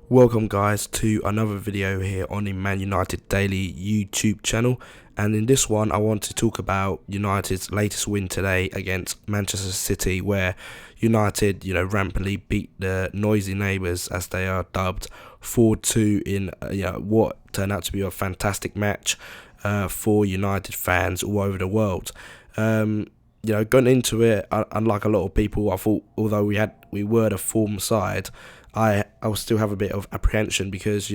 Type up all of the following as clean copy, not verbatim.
Welcome guys to another video here on the Man United Daily YouTube channel, and in this one I want to talk about United's latest win today against Manchester City, where United rampantly beat the noisy neighbours, as they are dubbed, 4-2 in what turned out to be a fantastic match for United fans all over the world. Going into it, unlike a lot of people, I thought although we were the form side, I will still have a bit of apprehension because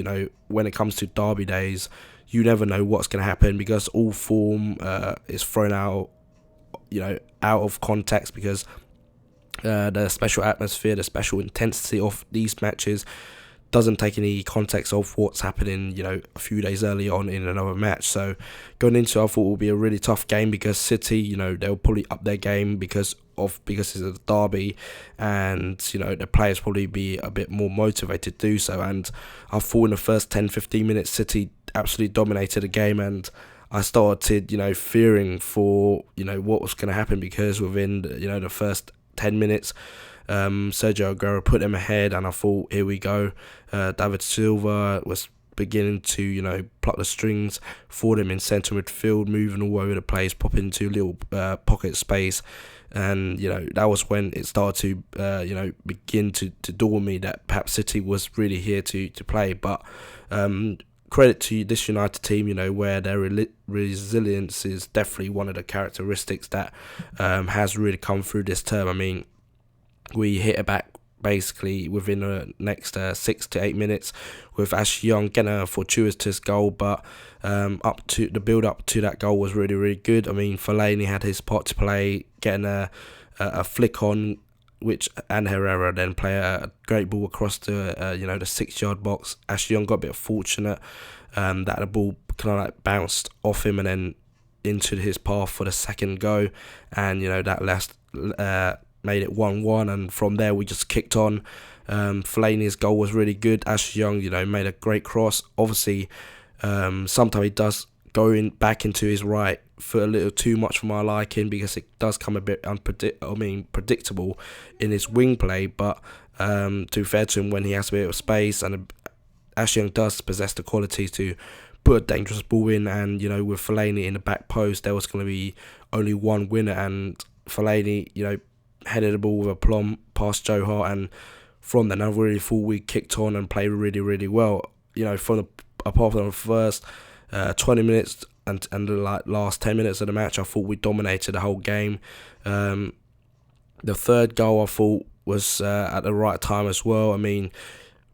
when it comes to derby days, you never know what's going to happen, because all form is thrown out out of context, because the special atmosphere, the special intensity of these matches doesn't take any context of what's happening a few days early on in another match. So going into it, I thought it would be a really tough game, because City they'll probably up their game because it's a derby, and the players probably be a bit more motivated to do so. And I thought in the first 10-15 minutes City absolutely dominated the game, and I started fearing for what was going to happen, because within the first 10 minutes Sergio Aguero put them ahead, and I thought, here we go. David Silva was beginning to pluck the strings for them in centre midfield, moving all over the place, popping into little pocket space, and that was when it started to begin to dawn on me that perhaps City was really here to play. But credit to this United team, where their resilience is definitely one of the characteristics that has really come through this term. I mean, we hit it back basically within the next 6 to 8 minutes, with Ashley Young getting a fortuitous goal, but up to the build up to that goal was really, really good. I mean, Fellaini had his part to play, getting a flick on, and Herrera then play a great ball across the the 6-yard box. Ashley Young got a bit fortunate that the ball kind of bounced off him and then into his path for the second go, and that last made it 1-1, and from there we just kicked on. Fellaini's goal was really good. Ashley Young made a great cross. Obviously sometimes he does go back into his right foot a little too much for my liking, because it does come a bit predictable in his wing play, but to be fair to him, when he has a bit of space, and Ashley Young does possess the qualities to put a dangerous ball in, and with Fellaini in the back post, there was going to be only one winner, and Fellaini headed the ball with aplomb past Joe Hart, and from then I really thought we kicked on and played really, really well. Apart from the first 20 minutes and the last 10 minutes of the match, I thought we dominated the whole game. The third goal I thought was at the right time as well. I mean,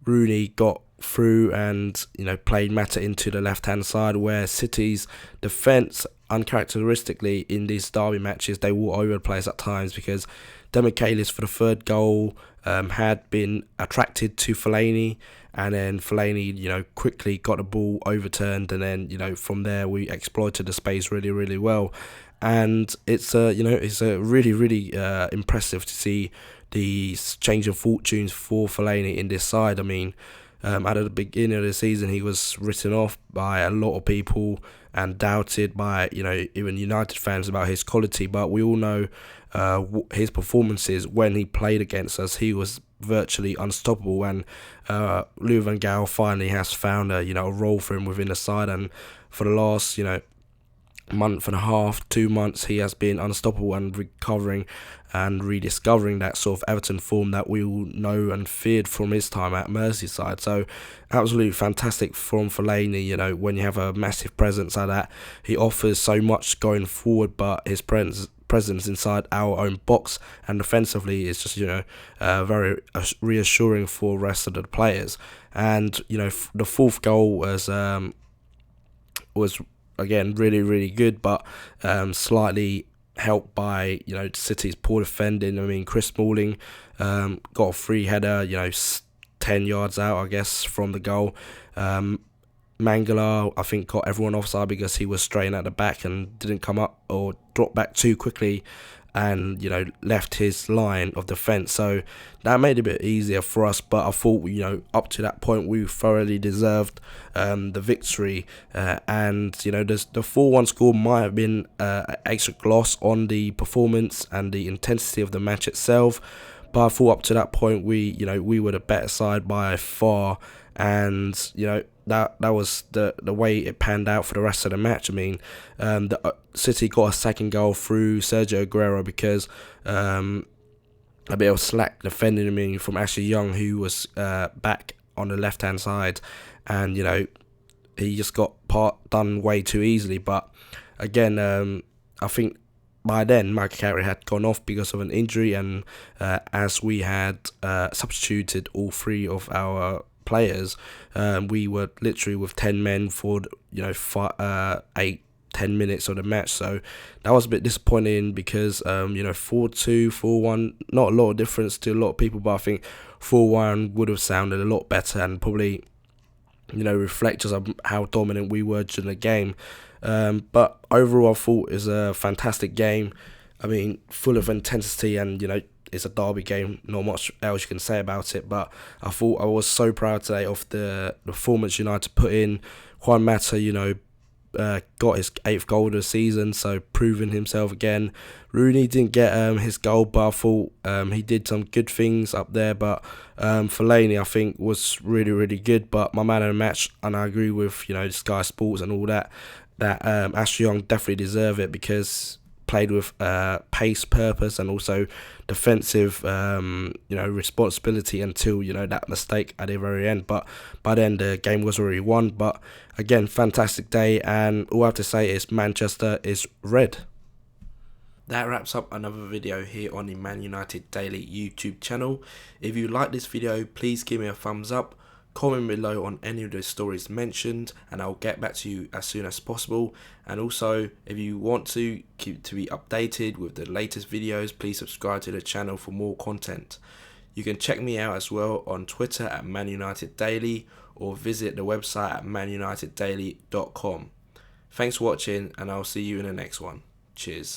Rooney got through and played Mata into the left hand side, where City's defence, uncharacteristically in these derby matches, they will over the place at times, because Demichelis for the third goal had been attracted to Fellaini, and then Fellaini quickly got the ball overturned, and then from there we exploited the space really, really well. And it's really, really impressive to see the change of fortunes for Fellaini in this side. I mean, at the beginning of the season, he was written off by a lot of people and doubted by even United fans about his quality. But we all know his performances when he played against us. He was virtually unstoppable, and Louis van Gaal finally has found a role for him within the side. And for the last month and a half, 2 months, he has been unstoppable and recovering and rediscovering that sort of Everton form that we all know and feared from his time at Merseyside. So absolutely fantastic from Fellaini. When you have a massive presence like that, he offers so much going forward, but his presence inside our own box and defensively is just very reassuring for the rest of the players. And the fourth goal was again really, really good, but slightly helped by City's poor defending. I mean, Chris Smalling got a free header 10 yards out, I guess, from the goal. Mangala, I think, caught everyone offside because he was straight at the back and didn't come up or drop back too quickly, and left his line of defence. So that made it a bit easier for us, but I thought up to that point we thoroughly deserved the victory, and the 4-1 score might have been an extra gloss on the performance and the intensity of the match itself, But I thought up to that point we were the better side by far, and that was the way it panned out for the rest of the match. I mean, the City got a second goal through Sergio Aguero because a bit of slack defending him from Ashley Young, who was back on the left hand side, and he just got done way too easily. But again, I think by then Michael Carey had gone off because of an injury, and as we had substituted all three of our players, we were literally with 10 men for 8-10 minutes of the match. So that was a bit disappointing because 4-2, 4-1, not a lot of difference to a lot of people, but I think 4-1 would have sounded a lot better and probably reflect just how dominant we were during the game. But overall, I thought it was a fantastic game. I mean, full of intensity, and it's a derby game. Not much else you can say about it. But I thought I was so proud today of the performance United put in. Juan Mata, got his 8th goal of the season, so proving himself again. Rooney didn't get his goal, but I thought he did some good things up there. But Fellaini, I think, was really, really good. But my man of the match, and I agree with Sky Sports and all that Ashley Young definitely deserve it because played with pace, purpose, and also defensive responsibility until that mistake at the very end. But by then the game was already won. But again, fantastic day, and all I have to say is Manchester is red. That wraps up another video here on the Man United Daily YouTube channel. If you like this video, please give me a thumbs up. Comment below on any of the stories mentioned, and I'll get back to you as soon as possible. And also, if you want to keep to be updated with the latest videos, please subscribe to the channel for more content. You can check me out as well on Twitter at ManUnitedDaily, or visit the website at ManUnitedDaily.com. Thanks for watching, and I'll see you in the next one. Cheers.